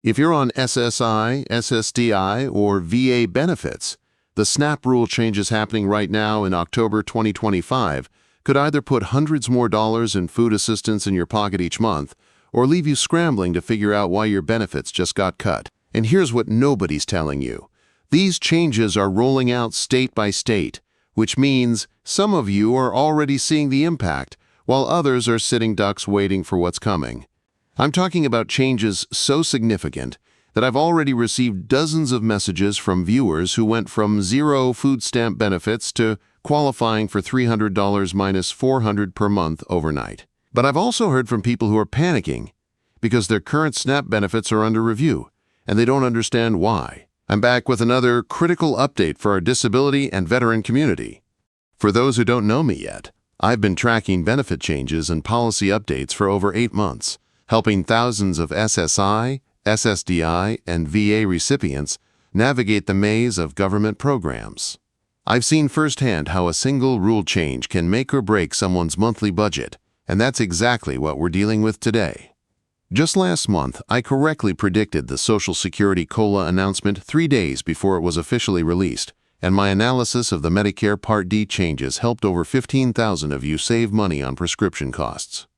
If you're on SSI, SSDI, or VA benefits, the SNAP rule changes happening right now in October 2025 could either put hundreds more dollars in food assistance in your pocket each month or leave you scrambling to figure out why your benefits just got cut. And here's what nobody's telling you. These changes are rolling out state by state, which means some of you are already seeing the impact, while others are sitting ducks waiting for what's coming. I'm talking about changes so significant that I've already received dozens of messages from viewers who went from zero food stamp benefits to qualifying for $300 minus $400 per month overnight. But I've also heard from people who are panicking because their current SNAP benefits are under review, and they don't understand why. I'm back with another critical update for our disability and veteran community. For those who don't know me yet, I've been tracking benefit changes and policy updates for over 8 months, helping thousands of SSI, SSDI, and VA recipients navigate the maze of government programs. I've seen firsthand how a single rule change can make or break someone's monthly budget, and that's exactly what we're dealing with today. Just last month, I correctly predicted the Social Security COLA announcement 3 days before it was officially released, and my analysis of the Medicare Part D changes helped over 15,000 of you save money on prescription costs.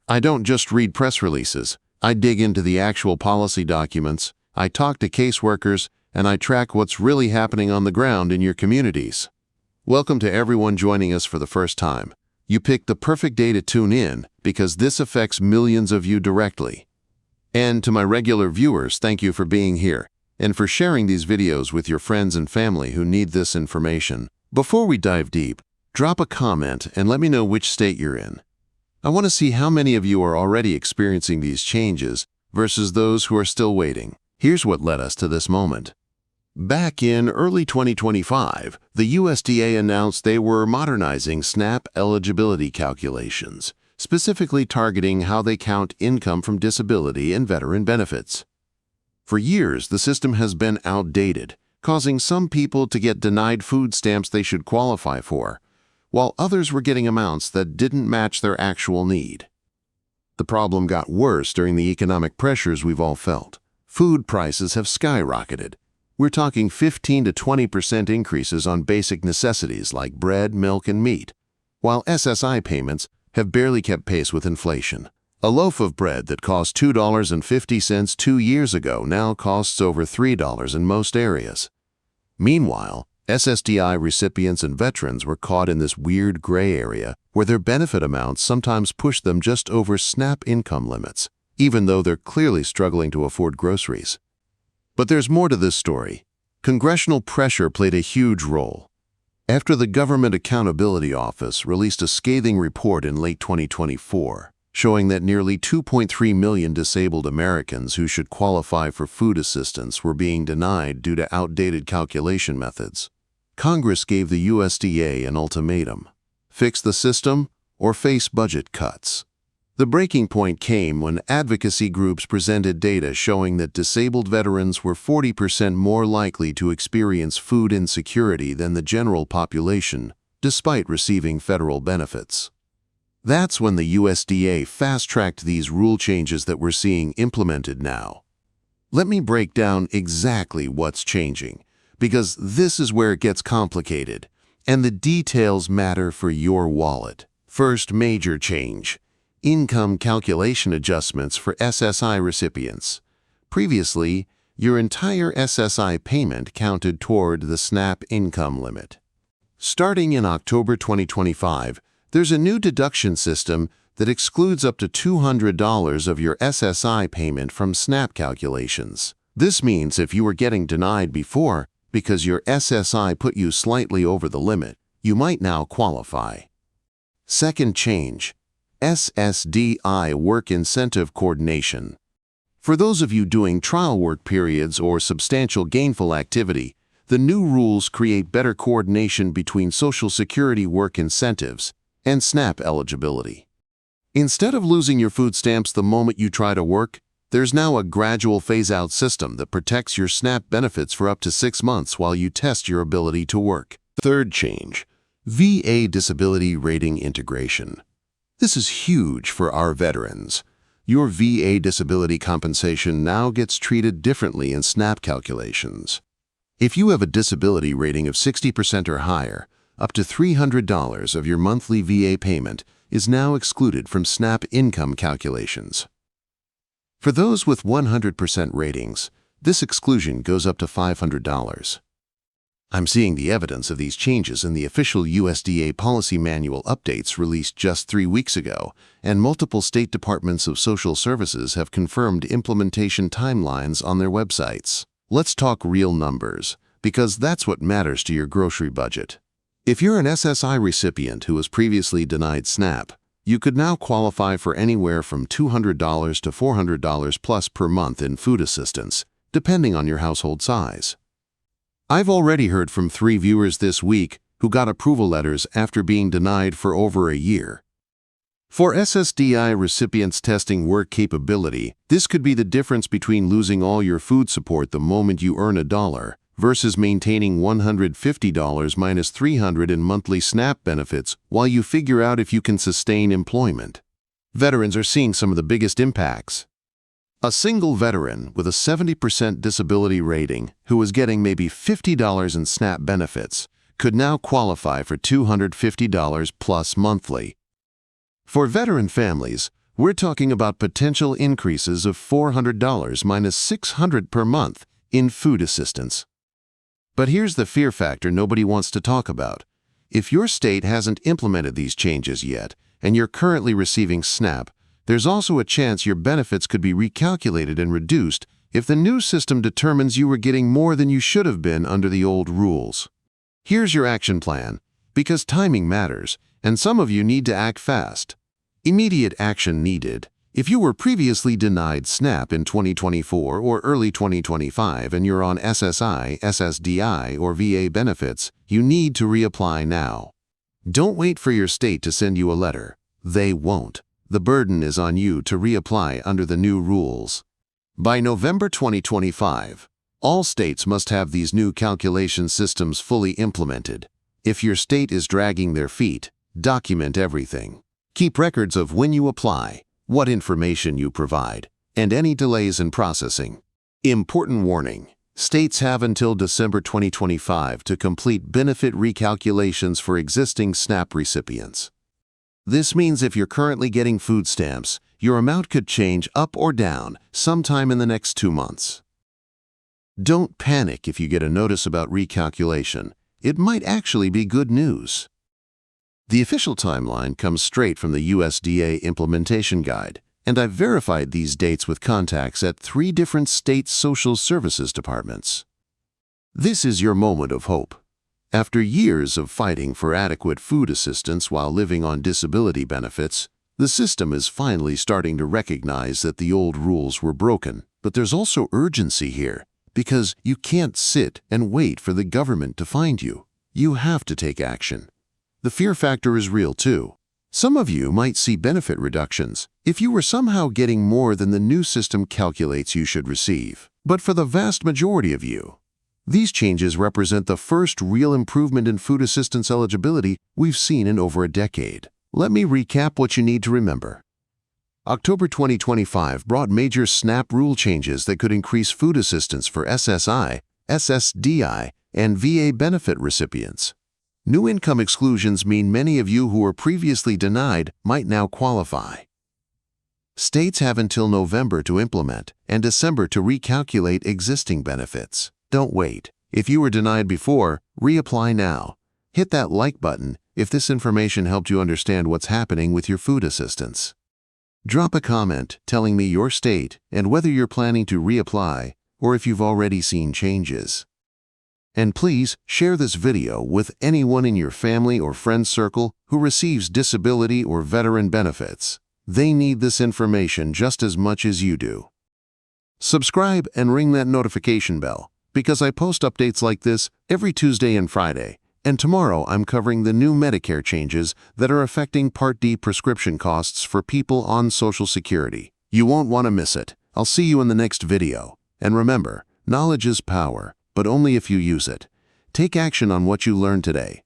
I don't just read press releases. I dig into the actual policy documents, I talk to caseworkers, and I track what's really happening on the ground in your communities. Welcome to everyone joining us for the first time. You picked the perfect day to tune in because this affects millions of you directly. And to my regular viewers, thank you for being here and for sharing these videos with your friends and family who need this information. Before we dive deep, drop a comment and let me know which state you're in. I want to see how many of you are already experiencing these changes versus those who are still waiting. Here's what led us to this moment. Back in early 2025, the USDA announced they were modernizing SNAP eligibility calculations, specifically targeting how they count income from disability and veteran benefits. For years, the system has been outdated, causing some people to get denied food stamps they should qualify for, while others were getting amounts that didn't match their actual need. The problem got worse during the economic pressures we've all felt. Food prices have skyrocketed. We're talking 15 to 20% increases on basic necessities like bread, milk, and meat, while SSI payments have barely kept pace with inflation. A loaf of bread that cost $2.50 2 years ago now costs over $3 in most areas. Meanwhile, SSDI recipients and veterans were caught in this weird gray area where their benefit amounts sometimes push them just over SNAP income limits, even though they're clearly struggling to afford groceries. But there's more to this story. Congressional pressure played a huge role. After the Government Accountability Office released a scathing report in late 2024, showing that nearly 2.3 million disabled Americans who should qualify for food assistance were being denied due to outdated calculation methods, Congress gave the USDA an ultimatum: fix the system or face budget cuts. The breaking point came when advocacy groups presented data showing that disabled veterans were 40% more likely to experience food insecurity than the general population, despite receiving federal benefits. That's when the USDA fast-tracked these rule changes that we're seeing implemented now. Let me break down exactly what's changing, because this is where it gets complicated, and the details matter for your wallet. First major change: income calculation adjustments for SSI recipients. Previously, your entire SSI payment counted toward the SNAP income limit. Starting in October 2025, there's a new deduction system that excludes up to $200 of your SSI payment from SNAP calculations. This means if you were getting denied before because your SSI put you slightly over the limit, you might now qualify. Second change: SSDI Work Incentive Coordination. For those of you doing trial work periods or substantial gainful activity, the new rules create better coordination between Social Security work incentives and SNAP eligibility. Instead of losing your food stamps the moment you try to work, there's now a gradual phase-out system that protects your SNAP benefits for up to 6 months while you test your ability to work. Third change: VA disability rating integration. This is huge for our veterans. Your VA disability compensation now gets treated differently in SNAP calculations. If you have a disability rating of 60% or higher, up to $300 of your monthly VA payment is now excluded from SNAP income calculations. For those with 100% ratings, this exclusion goes up to $500. I'm seeing the evidence of these changes in the official USDA policy manual updates released just 3 weeks ago, and multiple state departments of social services have confirmed implementation timelines on their websites. Let's talk real numbers, because that's what matters to your grocery budget. If you're an SSI recipient who was previously denied SNAP, you could now qualify for anywhere from $200 to $400 plus per month in food assistance, depending on your household size. I've already heard from 3 viewers this week who got approval letters after being denied for over a year. For SSDI recipients testing work capability, this could be the difference between losing all your food support the moment you earn $1 versus maintaining $150 minus $300 in monthly SNAP benefits while you figure out if you can sustain employment. Veterans are seeing some of the biggest impacts. A single veteran with a 70% disability rating who was getting maybe $50 in SNAP benefits could now qualify for $250 plus monthly. For veteran families, we're talking about potential increases of $400 minus $600 per month in food assistance. But here's the fear factor nobody wants to talk about. If your state hasn't implemented these changes yet, and you're currently receiving SNAP, there's also a chance your benefits could be recalculated and reduced if the new system determines you were getting more than you should have been under the old rules. Here's your action plan, because timing matters, and some of you need to act fast. Immediate action needed. If you were previously denied SNAP in 2024 or early 2025 and you're on SSI, SSDI, or VA benefits, you need to reapply now. Don't wait for your state to send you a letter. They won't. The burden is on you to reapply under the new rules. By November 2025, all states must have these new calculation systems fully implemented. If your state is dragging their feet, document everything. Keep records of when you apply, what information you provide, and any delays in processing. Important warning: states have until December 2025 to complete benefit recalculations for existing SNAP recipients. This means if you're currently getting food stamps, your amount could change up or down sometime in the next 2 months. Don't panic if you get a notice about recalculation. It might actually be good news. The official timeline comes straight from the USDA Implementation Guide, and I've verified these dates with contacts at 3 different state social services departments. This is your moment of hope. After years of fighting for adequate food assistance while living on disability benefits, the system is finally starting to recognize that the old rules were broken. But there's also urgency here, because you can't sit and wait for the government to find you. You have to take action. The fear factor is real too. Some of you might see benefit reductions if you were somehow getting more than the new system calculates you should receive. But for the vast majority of you, these changes represent the first real improvement in food assistance eligibility we've seen in over a decade. Let me recap what you need to remember. October 2025 brought major SNAP rule changes that could increase food assistance for SSI, SSDI, and VA benefit recipients. New income exclusions mean many of you who were previously denied might now qualify. States have until November to implement and December to recalculate existing benefits. Don't wait. If you were denied before, reapply now. Hit that like button if this information helped you understand what's happening with your food assistance. Drop a comment telling me your state and whether you're planning to reapply or if you've already seen changes. And please share this video with anyone in your family or friend circle who receives disability or veteran benefits. They need this information just as much as you do. Subscribe and ring that notification bell, because I post updates like this every Tuesday and Friday, and tomorrow I'm covering the new Medicare changes that are affecting Part D prescription costs for people on Social Security. You won't want to miss it. I'll see you in the next video. And remember, knowledge is power, but only if you use it. Take action on what you learned today.